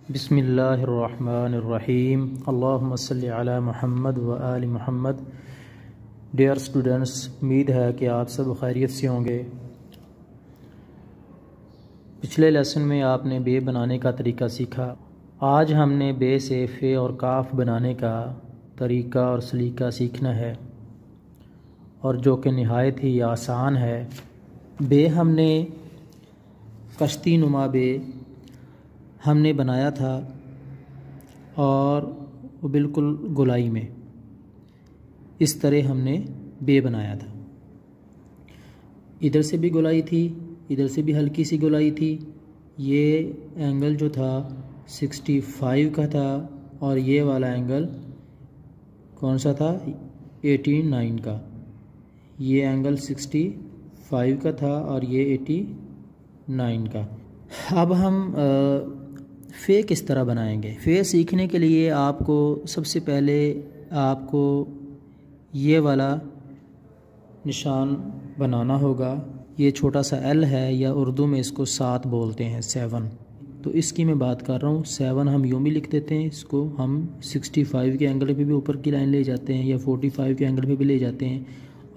बिस्मिल्लाहिर्रहमानिर्रहीम अल्लाहुम्मा सल्लि अला मुहम्मद व आलि मुहम्मद। डियर स्टूडेंट्स, उम्मीद है कि आप सब खैरियत से होंगे। पिछले लेसन में आपने बे बनाने का तरीका सीखा। आज हमने बे से फ़े और काफ बनाने का तरीका और सलीका सीखना है, और जो कि नहायत ही आसान है। बे हमने कश्ती नुमा बे हमने बनाया था, और वो बिल्कुल गोलाई में इस तरह हमने बे बनाया था। इधर से भी गोलाई थी, इधर से भी हल्की सी गोलाई थी। ये एंगल जो था 65 का था, और ये वाला एंगल कौन सा था? 89 का। ये एंगल 65 का था और ये 89 का। अब हम फ़े किस तरह बनाएंगे? फ़े सीखने के लिए आपको सबसे पहले आपको ये वाला निशान बनाना होगा। ये छोटा सा एल है, या उर्दू में इसको 7 बोलते हैं, 7। तो इसकी मैं बात कर रहा हूँ। 7 हम यूँ भी लिख देते हैं, इसको हम 65 के एंगल पे भी ऊपर की लाइन ले जाते हैं, या 45 के एंगल पे भी ले जाते हैं,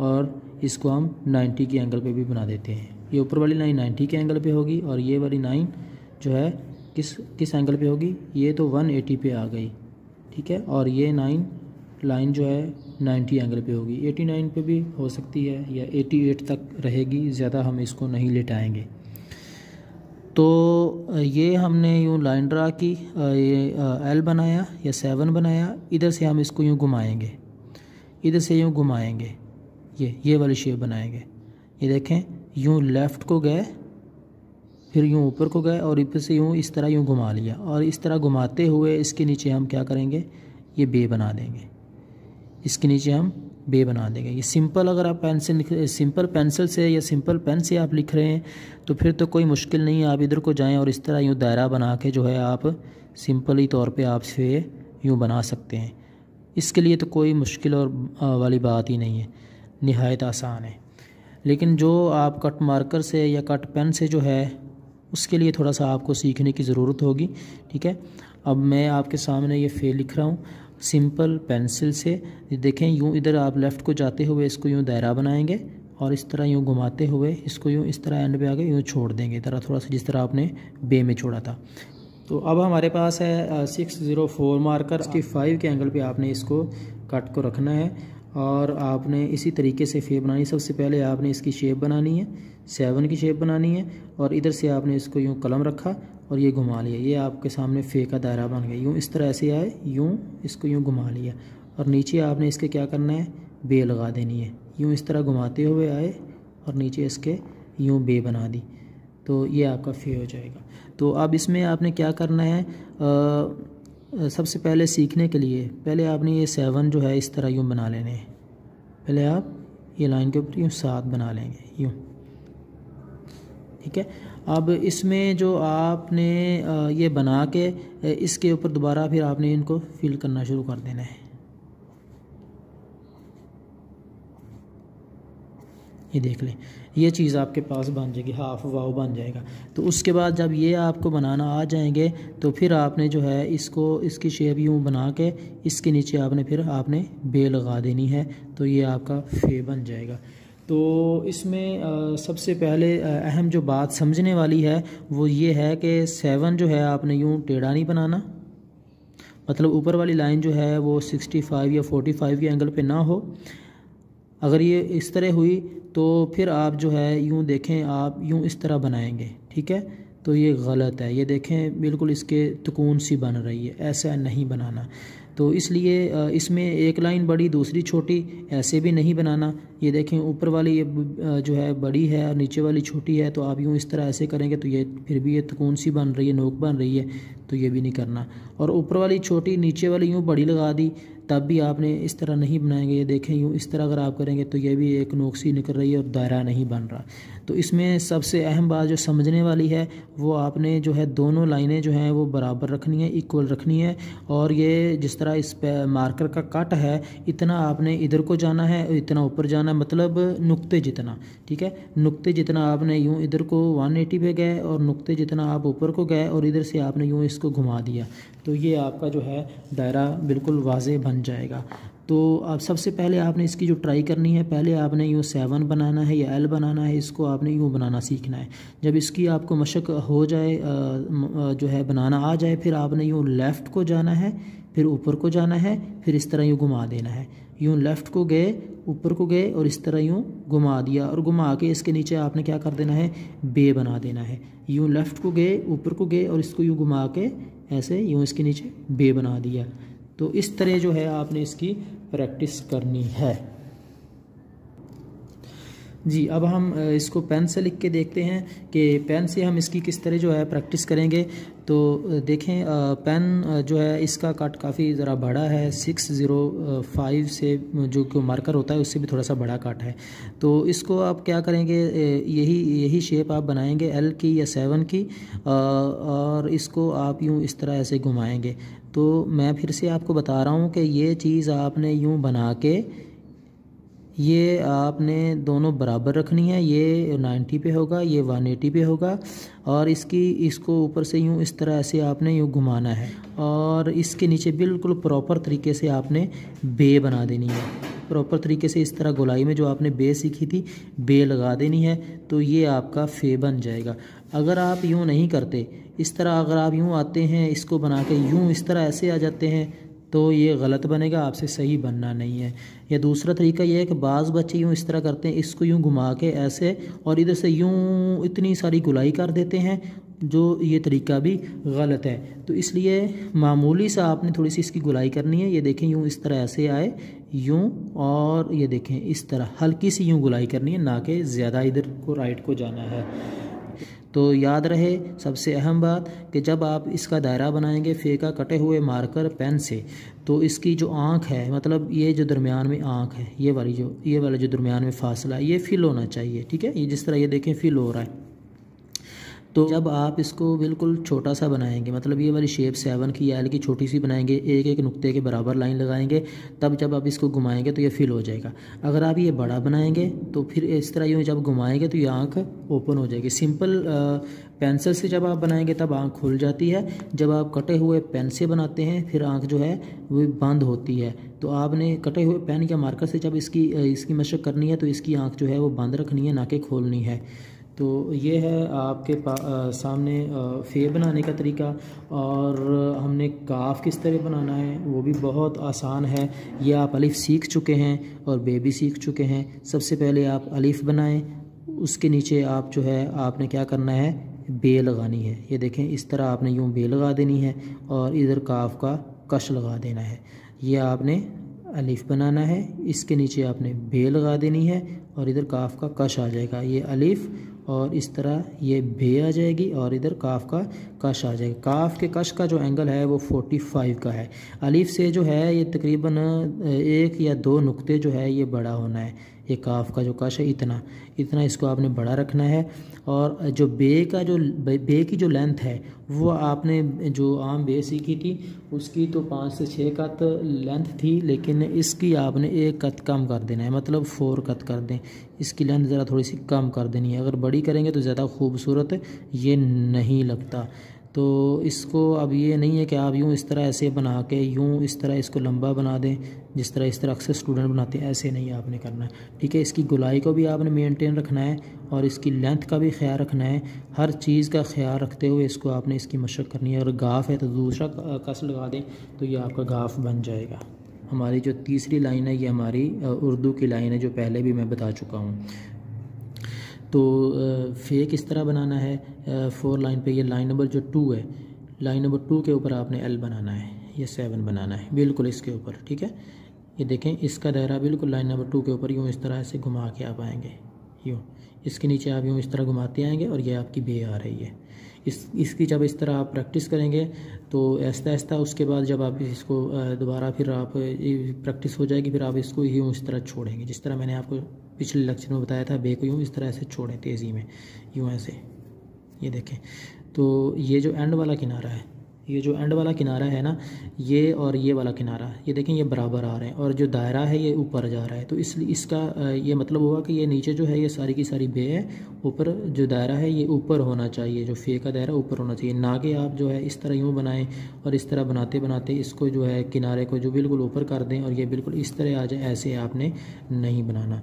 और इसको हम 90 के एंगल पे भी बना देते हैं। ये ऊपर वाली लाइन 90 के एंगल पे होगी, और ये वाली लाइन जो है किस एंगल पे होगी? ये तो 180 पे आ गई, ठीक है। और ये लाइन जो है 90 एंगल पे होगी। 89 पे भी हो सकती है, या 88 तक रहेगी, ज़्यादा हम इसको नहीं लेटाएंगे। तो ये हमने यूँ लाइन ड्रा की, ये एल बनाया या 7 बनाया। इधर से हम इसको यूँ घुमाएंगे, इधर से यूँ घुमाएंगे, ये वाली शेप बनाएंगे। ये देखें, यूँ लेफ़्ट को गए, फिर यूँ ऊपर को गए, और ऊपर से यूँ इस तरह यूँ घुमा लिया, और इस तरह घुमाते हुए इसके नीचे हम क्या करेंगे? ये बे बना देंगे। इसके नीचे हम बे बना देंगे। ये सिंपल, अगर आप सिंपल पेंसिल से या सिंपल पेन से आप लिख रहे हैं तो फिर तो कोई मुश्किल नहीं है। आप इधर को जाएं और इस तरह यूँ दायरा बना के जो है आप सिंपली तौर पे आप से यूँ बना सकते हैं। इसके लिए तो कोई मुश्किल और वाली बात ही नहीं है, निहायत आसान है। लेकिन जो आप कट मार्कर से या कट पेन से जो है, उसके लिए थोड़ा सा आपको सीखने की ज़रूरत होगी, ठीक है। अब मैं आपके सामने ये फ़े लिख रहा हूँ सिंपल पेंसिल से। देखें, यूँ इधर आप लेफ़्ट को जाते हुए इसको यूँ दायरा बनाएंगे, और इस तरह यूँ घुमाते हुए इसको यूँ इस तरह एंड पे आगे यूँ छोड़ देंगे, तरह थोड़ा सा जिस तरह आपने बे में छोड़ा था। तो अब हमारे पास है 604 मार्कर। 65 के एंगल पे आपने इसको कट को रखना है, और आपने इसी तरीके से फ़े बनानी। सबसे पहले आपने इसकी शेप बनानी है, 7 की शेप बनानी है, और इधर से आपने इसको यूँ कलम रखा और ये घुमा लिया। ये आपके सामने फ़े का दायरा बन गया। यूँ इस तरह ऐसे आए, यूँ इसको यूँ घुमा लिया, और नीचे आपने इसके क्या करना है? बे लगा देनी है। यूँ इस तरह घुमाते हुए आए, और नीचे इसके यूँ बे बना दी, तो ये आपका फ़े हो जाएगा। तो अब इसमें आपने क्या करना है? सबसे पहले सीखने के लिए पहले आपने ये 7 जो है इस तरह यूँ बना लेने हैं। पहले आप ये लाइन के ऊपर यूँ 7 बना लेंगे, यूँ, ठीक है। अब इसमें जो आपने ये बना के इसके ऊपर दोबारा फिर आपने इनको फिल करना शुरू कर देना है। ये देख लें, ये चीज़ आपके पास बन जाएगी, हाफ वाव बन जाएगा। तो उसके बाद जब ये आपको बनाना आ जाएंगे, तो फिर आपने जो है इसकी शेप यूँ बना के इसके नीचे आपने बे लगा देनी है, तो ये आपका फ़े बन जाएगा। तो इसमें सबसे पहले अहम जो बात समझने वाली है वो ये है कि 7 जो है आपने यूँ टेढ़ा नहीं बनाना। मतलब ऊपर वाली लाइन जो है वो 65 या 45 के एंगल पे ना हो। अगर ये इस तरह हुई तो फिर आप जो है यूँ देखें, आप यूँ इस तरह बनाएंगे, ठीक है, तो ये गलत है। ये देखें, बिल्कुल इसके तुकून सी बन रही है, ऐसा नहीं बनाना। तो इसलिए इसमें एक लाइन बड़ी दूसरी छोटी, ऐसे भी नहीं बनाना। ये देखें, ऊपर वाली ये जो है बड़ी है और नीचे वाली छोटी है, तो आप यूँ इस तरह ऐसे करेंगे तो ये फिर भी ये तुकून सी बन रही है, नोक बन रही है, तो ये भी नहीं करना। और ऊपर वाली छोटी, नीचे वाली यूँ बड़ी लगा दी, तब भी आपने इस तरह नहीं बनाएंगे। ये देखें, यूँ इस तरह अगर आप करेंगे तो ये भी एक नोक सी निकल रही है और दायरा नहीं बन रहा। तो इसमें सबसे अहम बात जो समझने वाली है वो आपने जो है दोनों लाइनें जो हैं वो बराबर रखनी है, इक्वल रखनी है। और ये जिस तरह इस पे मार्कर का कट है, इतना आपने इधर को जाना है, इतना ऊपर जाना बनाना मतलब नुक्ते जितना, ठीक है। नुक्ते जितना आपने यूँ इधर को 180 पे गए और नुक्ते जितना आप ऊपर को गए और इधर से आपने यूँ इसको घुमा दिया, तो ये आपका जो है दायरा बिल्कुल वाज़े बन जाएगा। तो अब सबसे पहले आपने इसकी जो ट्राई करनी है, पहले आपने यूँ 7 बनाना है या एल बनाना है, इसको आपने यूँ बनाना सीखना है। जब इसकी आपको मशक हो जाए, जो है बनाना आ जाए, फिर आपने यूँ लेफ़्ट को जाना है, फिर ऊपर को जाना है, फिर इस तरह यूँ घुमा देना है। यूँ लेफ़्ट को गए, ऊपर को गए और इस तरह यूँ घुमा दिया, और घुमा के इसके नीचे आपने क्या कर देना है, बे बना देना है। यूँ लेफ़्ट को गए, ऊपर को गए और इसको यूँ घुमा के ऐसे यूँ इसके नीचे बे बना दिया। तो इस तरह जो है आपने इसकी प्रैक्टिस करनी है जी। अब हम इसको पेन से लिख के देखते हैं कि पेन से हम इसकी किस तरह जो है प्रैक्टिस करेंगे। तो देखें, पेन जो है इसका कट काफ़ी ज़रा बड़ा है, 605 से जो मार्कर होता है उससे भी थोड़ा सा बड़ा कट है। तो इसको आप क्या करेंगे, यही शेप आप बनाएंगे एल की या 7 की, और इसको आप यूँ इस तरह ऐसे घुमाएंगे। तो मैं फिर से आपको बता रहा हूँ कि ये चीज़ आपने यूँ बना के ये आपने दोनों बराबर रखनी है, ये 90 पे होगा, ये 180 पे होगा, और इसको ऊपर से यूँ इस तरह ऐसे आपने यूँ घुमाना है, और इसके नीचे बिल्कुल प्रॉपर तरीके से आपने बे बना देनी है। प्रॉपर तरीके से इस तरह गोलाई में जो आपने बे सीखी थी, बे लगा देनी है, तो ये आपका फे बन जाएगा। अगर आप यूँ नहीं करते, इस तरह अगर आप यूँ आते हैं, इसको बना के यूँ इस तरह ऐसे आ जाते हैं, तो ये गलत बनेगा, आपसे सही बनना नहीं है। या दूसरा तरीका ये है कि बाज़ बच्चे यूँ इस तरह करते हैं, इसको यूँ घुमा के ऐसे और इधर से यूँ इतनी सारी गुलाई कर देते हैं, जो ये तरीका भी गलत है। तो इसलिए मामूली सा आपने थोड़ी सी इसकी गुलाई करनी है। ये देखें, यूँ इस तरह ऐसे आए यूँ, और ये देखें इस तरह हल्की सी यूँ गुलाई करनी है, ना कि ज़्यादा इधर को राइट को जाना है। तो याद रहे सबसे अहम बात कि जब आप इसका दायरा बनाएंगे फे का कटे हुए मार्कर पेन से, तो इसकी जो आँख है, मतलब ये जो दरमियान में आँख है, ये वाला जो दरमियान में फासला है, ये फिल होना चाहिए, ठीक है। ये जिस तरह ये देखें फिल हो रहा है। तो जब आप इसको बिल्कुल छोटा सा बनाएंगे, मतलब ये वाली शेप 7 की या एल की छोटी सी बनाएंगे, एक एक नुक्ते के बराबर लाइन लगाएंगे, तब जब आप इसको घुमाएंगे तो ये फिल हो जाएगा। अगर आप ये बड़ा बनाएंगे तो फिर इस तरह यूँ जब घुमाएंगे तो ये आँख ओपन हो जाएगी। सिंपल पेंसिल से जब आप बनाएंगे तब आँख खुल जाती है, जब आप कटे हुए पेन से बनाते हैं फिर आँख जो है वो बंद होती है। तो आपने कटे हुए पेन या मार्कर से जब इसकी मशक करनी है तो इसकी आँख जो है वो बंद रखनी है, ना कि खोलनी है। तो ये है आपके सामने फे बनाने का तरीका। और हमने काफ किस तरह बनाना है वो भी बहुत आसान है। ये आप अलिफ सीख चुके हैं और बे भी सीख चुके हैं। सबसे पहले आप अलिफ बनाएं, उसके नीचे आप जो है आपने क्या करना है, बे लगानी है। ये देखें इस तरह आपने यूँ बे लगा देनी है और इधर काफ का कश लगा देना है। ये आपने अलिफ बनाना है, इसके नीचे आपने बे लगा देनी है और इधर काफ का कश आ जाएगा। ये अलिफ और इस तरह ये बे आ जाएगी और इधर काफ का कश आ जाएगा। काफ के कश का जो एंगल है वो 45 का है। अलिफ से जो है ये तकरीबन 1 या 2 नुक्ते जो है ये बड़ा होना है। ये काफ का जो कश है इतना इसको आपने बड़ा रखना है। और जो बे की जो लेंथ है वो आपने जो आम बे सीखी थी उसकी तो 5 से 6 कत लेंथ थी, लेकिन इसकी आपने 1 कत कम कर देना है, मतलब 4 कत कर दें। इसकी लेंथ ज़रा थोड़ी सी कम कर देनी है। अगर बड़ी करेंगे तो ज़्यादा खूबसूरत ये नहीं लगता। तो इसको अब ये नहीं है कि आप यूँ इस तरह ऐसे बना के यूँ इस तरह इसको लंबा बना दें, इस तरह अक्सर स्टूडेंट बनाते हैं, ऐसे नहीं आपने करना है, ठीक है। इसकी गुलाई को भी आपने मेंटेन रखना है और इसकी लेंथ का भी ख्याल रखना है। हर चीज़ का ख्याल रखते हुए इसको आपने इसकी मशक करनी है। अगर गाफ है तो दूसरा कस लगा दें तो ये आपका गाफ बन जाएगा। हमारी जो तीसरी लाइन है ये हमारी उर्दू की लाइन है, जो पहले भी मैं बता चुका हूँ। तो फे किस तरह बनाना है, 4 लाइन पे ये लाइन नंबर जो 2 है, लाइन नंबर 2 के ऊपर आपने एल बनाना है, ये 7 बनाना है बिल्कुल इसके ऊपर, ठीक है। ये देखें इसका दायरा बिल्कुल लाइन नंबर 2 के ऊपर यूँ इस तरह से घुमा के आप आएंगे, यूँ इसके नीचे आप यूँ इस तरह घुमाते आएंगे और ये आपकी बे आ रही है। इसकी जब इस तरह आप प्रैक्टिस करेंगे तो आहिस्ता आहिस्ता उसके बाद जब आप इसको दोबारा फिर आप प्रैक्टिस हो जाएगी, फिर आप इसको यूँ इस तरह छोड़ेंगे, जिस तरह मैंने आपको पिछले लेक्चर में बताया था। बे को यूँ इस तरह से छोड़ें तेज़ी में, यूँ ऐसे, ये देखें। तो ये जो एंड वाला किनारा है ये जो एंड वाला किनारा है ना, ये और ये वाला किनारा, ये देखें ये बराबर आ रहे हैं, और जो दायरा है ये ऊपर जा रहा है। तो इसलिए इसका ये मतलब हुआ कि ये नीचे जो है ये सारी की सारी बे है, ऊपर जो दायरा है ये ऊपर होना चाहिए, जो फे का दायरा ऊपर होना चाहिए, ना कि आप जो है इस तरह यूँ बनाएं और इस तरह बनाते बनाते इसको जो है किनारे को जो बिल्कुल ऊपर कर दें और ये बिल्कुल इस तरह आ जाए। ऐसे आपने नहीं बनाना।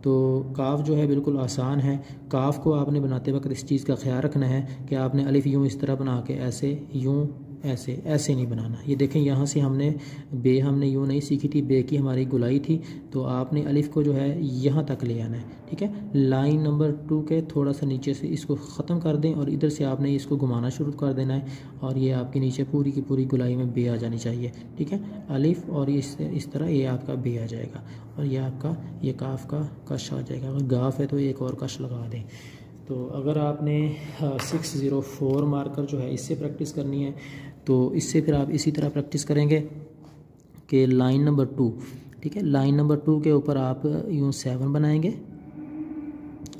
तो काफ जो है बिल्कुल आसान है। काफ को आपने बनाते वक्त इस चीज़ का ख्याल रखना है कि आपने अलिफ यूँ इस तरह बना के ऐसे यूँ ऐसे ऐसे नहीं बनाना। ये देखें यहाँ से हमने बे हमने यूँ नहीं सीखी थी, बे की हमारी गुलाई थी, तो आपने अलिफ को जो है यहाँ तक ले आना है। ठीक है, लाइन नंबर 2 के थोड़ा सा नीचे से इसको ख़त्म कर दें और इधर से आपने इसको घुमाना शुरू कर देना है और ये आपके नीचे पूरी की पूरी गुलाई में बे आ जानी चाहिए। ठीक है, अलिफ और इस तरह ये आपका बे आ जाएगा और ये आपका ये काफ का कश आ जाएगा। अगर गाफ है तो एक और कश लगा दें। तो अगर आपने 604 मार्कर जो है इससे प्रैक्टिस करनी है तो इससे फिर आप इसी तरह प्रैक्टिस करेंगे कि लाइन नंबर 2, ठीक है, लाइन नंबर 2 के ऊपर आप यूँ 7 बनाएंगे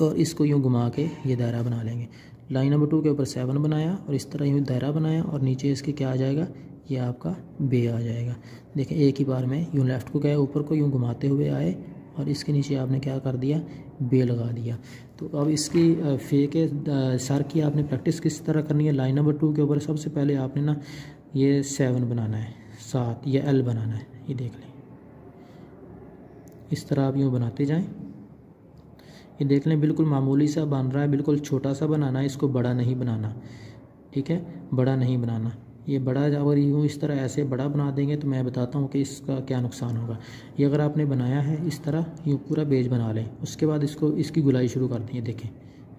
और इसको यूँ घुमा के ये दायरा बना लेंगे। लाइन नंबर 2 के ऊपर 7 बनाया और इस तरह यूँ दायरा बनाया और नीचे इसके क्या आ जाएगा, ये आपका बे आ जाएगा। देखें एक ही बार में यूँ लेफ़्ट को गए, ऊपर को यूँ घुमाते हुए आए और इसके नीचे आपने क्या कर दिया, बे लगा दिया। तो अब इसकी फे के सर की आपने प्रैक्टिस किस तरह करनी है। लाइन नंबर 2 के ऊपर सबसे पहले आपने ना ये 7 बनाना है, 7 या एल बनाना है। ये देख लें, इस तरह आप यूँ बनाते जाएं। ये देख लें बिल्कुल मामूली सा बन रहा है, बिल्कुल छोटा सा बनाना है, इसको बड़ा नहीं बनाना। ठीक है, बड़ा नहीं बनाना। ये बड़ा अगर यूँ इस तरह ऐसे बड़ा बना देंगे तो मैं बताता हूँ कि इसका क्या नुकसान होगा। ये अगर आपने बनाया है इस तरह यूँ पूरा पेज बना लें, उसके बाद इसको इसकी गुलाई शुरू कर दें। देखें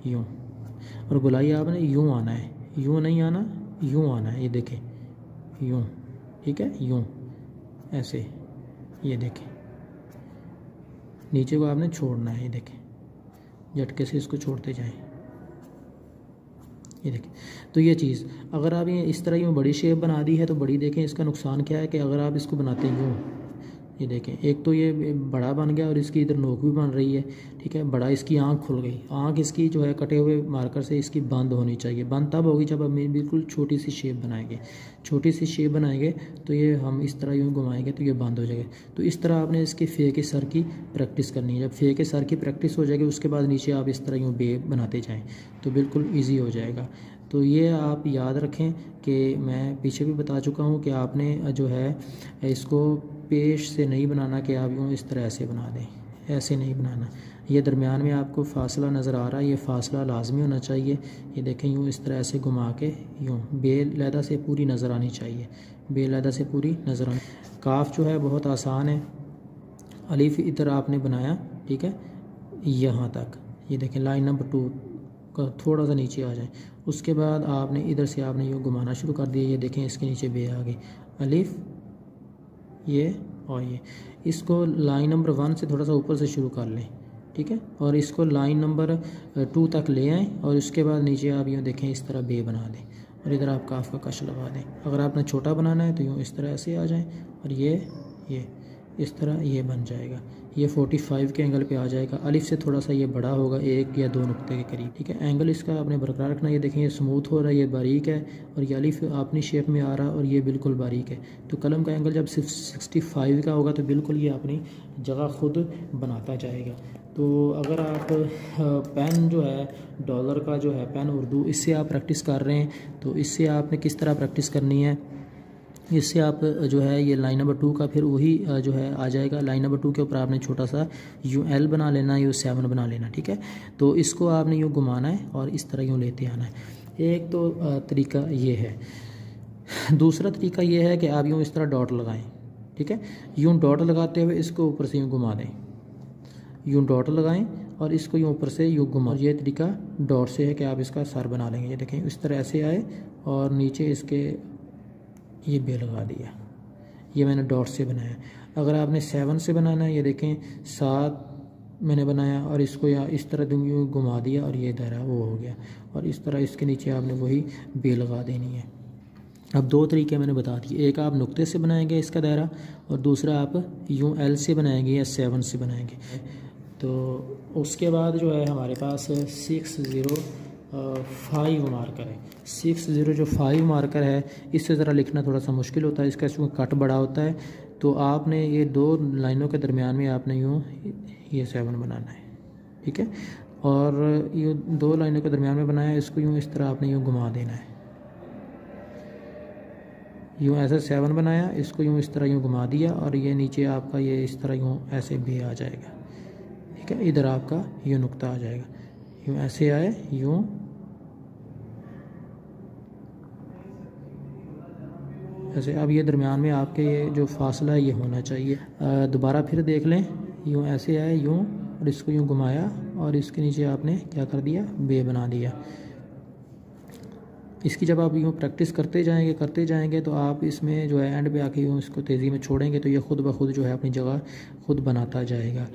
यूँ, और गुलाई आपने यूँ आना है, यूँ नहीं आना, यूँ आना है। ये देखें यूँ, ठीक है, यूँ ऐसे। ये देखें नीचे को आपने छोड़ना है। ये देखें झटके से इसको छोड़ते जाएं। ये देखें, तो ये चीज़ अगर आप ये इस तरह यूँ बड़ी शेप बना दी है तो बड़ी देखें इसका नुकसान क्या है कि अगर आप इसको बनाते यूँ, ये देखें एक तो ये बड़ा बन गया और इसकी इधर नोक भी बन रही है। ठीक है, बड़ा इसकी आंख खुल गई, आंख इसकी जो है कटे हुए मार्कर से इसकी बंद होनी चाहिए। बंद तब होगी जब हम बिल्कुल छोटी सी शेप बनाएंगे। छोटी सी शेप बनाएंगे तो ये हम इस तरह यूँ घुमाएंगे तो ये बंद हो जाएगा। तो इस तरह आपने इसके फे के सर की प्रैक्टिस करनी है। जब फे के सर की प्रैक्टिस हो जाएगी उसके बाद नीचे आप इस तरह यूँ बे बनाते जाएँ तो बिल्कुल ईजी हो जाएगा। तो ये आप याद रखें कि मैं पीछे भी बता चुका हूँ कि आपने जो है इसको पेश से नहीं बनाना कि आप यूँ इस तरह ऐसे बना दें, ऐसे नहीं बनाना। ये दरमियान में आपको फासला नज़र आ रहा है, ये फासला लाजमी होना चाहिए। ये देखें यूँ इस तरह ऐसे घुमा के यूँ बेलैदा से पूरी नज़र आनी चाहिए, बेलैदा से पूरी नज़र आनी। काफ जो है बहुत आसान है। अलिफ इधर आपने बनाया, ठीक है, यहाँ तक। ये देखें लाइन नंबर 2 का थोड़ा सा नीचे आ जाए, उसके बाद आपने इधर से आपने यूँ घुमाना शुरू कर दिया। ये देखें इसके नीचे बे आ गई, अलिफ ये और ये। इसको लाइन नंबर 1 से थोड़ा सा ऊपर से शुरू कर लें, ठीक है, और इसको लाइन नंबर 2 तक ले आएँ और उसके बाद नीचे आप यूँ देखें इस तरह बे बना दें और इधर आप काफ का कश लगा दें। अगर आपने छोटा बनाना है तो यूँ इस तरह ऐसे आ जाएँ और ये इस तरह ये बन जाएगा। ये 45 के एंगल पे आ जाएगा। अलिफ से थोड़ा सा ये बड़ा होगा, 1 या 2 नुक्ते के करीब। ठीक है, एंगल इसका आपने बरकरार रखना। ये देखें ये स्मूथ हो रहा है, ये बारीक है और ये अलिफ अपनी शेप में आ रहा है और ये बिल्कुल बारीक है। तो कलम का एंगल जब 65 का होगा तो बिल्कुल ये अपनी जगह खुद बनाता जाएगा। तो अगर आप पेन जो है डॉलर का जो है पेन उर्दू, इससे आप प्रैक्टिस कर रहे हैं तो इससे आपने किस तरह प्रैक्टिस करनी है, इससे आप जो है ये लाइन नंबर 2 का फिर वही जो है आ जाएगा। लाइन नंबर 2 के ऊपर आपने छोटा सा यूँ एल बना लेना, यूँ 7 बना लेना। ठीक है, तो इसको आपने यूँ घुमाना है और इस तरह यूँ लेते आना है। एक तो तरीका ये है। दूसरा तरीका ये है कि आप यूँ इस तरह डॉट लगाएं। ठीक है, यूँ डॉट लगाते हुए इसको ऊपर से यूँ घुमा दें, यूँ डॉट लगाएं और इसको यूँ ऊपर से यूँ घुमा। ये तरीका डॉट से है कि आप इसका सर बना लेंगे। ये देखें इस तरह ऐसे आए और नीचे इसके ये बे लगा दिया। ये मैंने डॉट से बनाया। अगर आपने 7 से बनाना है, ये देखें 7 मैंने बनाया और इसको या इस तरह यूँ घुमा दिया और ये दायरा वो हो गया और इस तरह इसके नीचे आपने वही बे लगा देनी है। अब 2 तरीके मैंने बता दिए, एक आप नुक्ते से बनाएंगे इसका दायरा और दूसरा आप यूँ एल से बनाएंगे या 7 से बनाएंगे। तो उसके बाद जो है हमारे पास 5 मार्कर है। 60 जो 5 मार्कर है, इससे ज़रा लिखना थोड़ा सा मुश्किल होता है, इसका कट बड़ा होता है। तो आपने ये 2 लाइनों के दरमियान में आपने यूँ ये 7 बनाना है, ठीक है। और ये 2 लाइनों के दरमियान में बनाया, इसको यूँ इस तरह आपने यूँ घुमा देना है, यूँ ऐसे 7 बनाया, इसको यूँ इस तरह यूँ घुमा दिया, और ये नीचे आपका ये इस तरह यूँ ऐसे बे आ जाएगा, ठीक है। इधर आपका यूँ नुक्ता आ जाएगा, यूँ ऐसे आए, यूँ ऐसे। अब ये दरमियान में आपके ये जो फासला है ये होना चाहिए। दोबारा फिर देख लें, यूँ ऐसे आए, यूँ, और इसको यूँ घुमाया, और इसके नीचे आपने क्या कर दिया, बे बना दिया। इसकी जब आप यूँ प्रैक्टिस करते जाएंगे तो आप इसमें जो है एंड पे आके यूँ इसको तेज़ी में छोड़ेंगे तो ये ख़ुद ब खुद जो है अपनी जगह खुद बनाता जाएगा।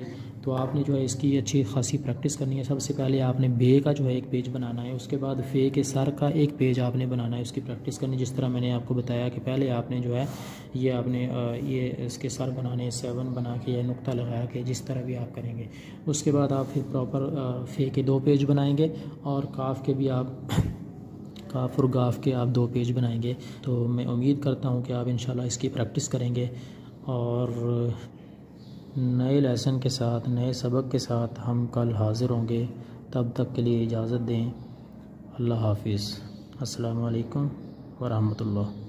तो आपने जो है इसकी अच्छी खासी प्रैक्टिस करनी है। सबसे पहले आपने बे का जो है एक पेज बनाना है, उसके बाद फे के सर का एक पेज आपने बनाना है, उसकी प्रैक्टिस करनी। जिस तरह मैंने आपको बताया कि पहले आपने जो है ये आपने ये इसके सर बनाने 7 बना के या नुक्ता लगा के, जिस तरह भी आप करेंगे। उसके बाद आप फिर प्रॉपर फे के 2 पेज बनाएंगे, और काफ के भी आप काफ और गाफ के आप 2 पेज बनाएंगे। तो मैं उम्मीद करता हूँ कि आप इंशाल्लाह इसकी प्रैक्टिस करेंगे, और नए लेसन के साथ, नए सबक के साथ हम कल हाज़िर होंगे। तब तक के लिए इजाज़त दें। अल्लाह हाफिज़। अस्सलामु अलैकुम व रहमतुल्लाह।